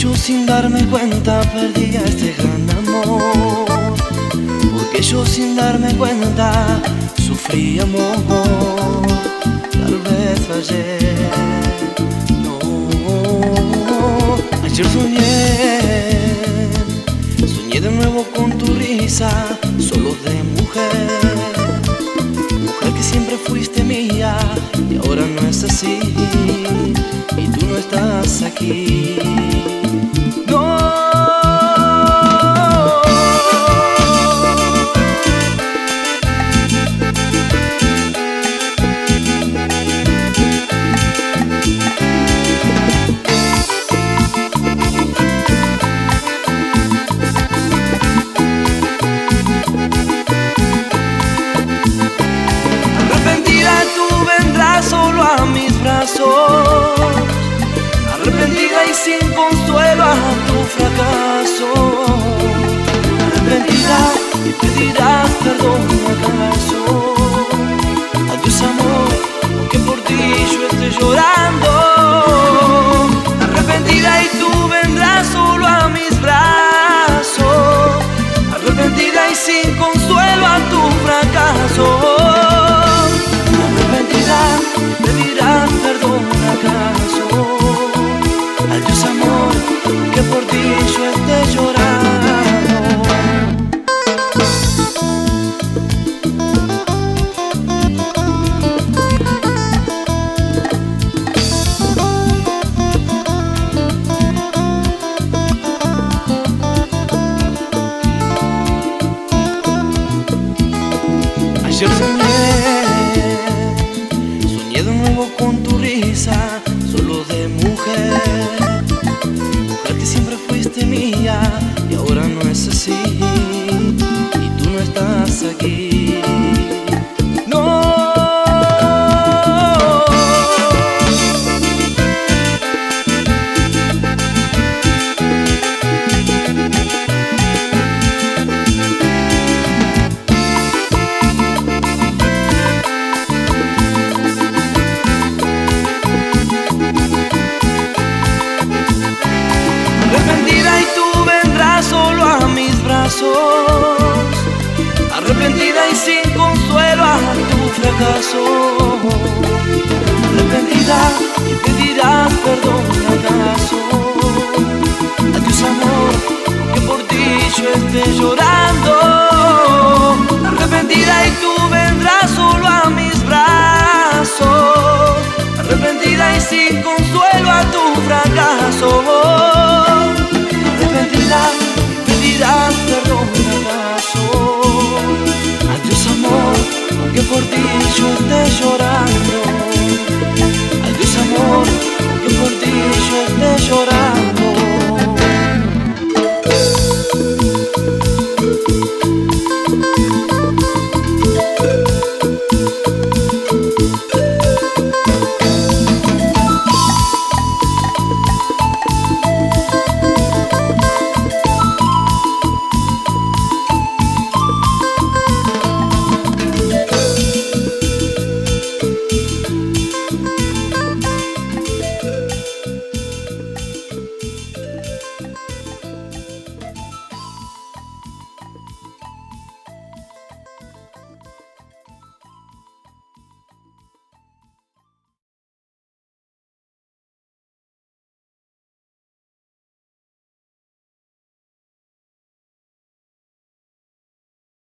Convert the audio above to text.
yo sin darme cuenta perdí a este gran amor, porque yo sin darme cuenta sufrí amor. Tal vez fallé, no. Ayer soñé de nuevo con tu risa, solo de mujer, mujer que siempre fuiste mía y ahora no es así, y tú no estás aquí. No. Arrepentida tú vendrás solo a mis brazos, arrepentida y sin consuelo a tu fracaso. Arrepentida y pedirás perdón acaso. Adiós amor, aunque por ti yo esté llorando. Arrepentida y tú vendrás solo a mis brazos, arrepentida y sin consuelo a tu fracaso. Arrepentida y pedirás perdón acaso. Adiós amor, que por ti yo esté llorando. Ayer soñé de nuevo con tu risa, solo de mujer, mujer que siempre fuiste mía y ahora no es así, y tú no estás aquí. No. Arrepentida y tú vendrás solo a mis brazos, arrepentida y sin consuelo a tu fracaso. Arrepentida y pedirás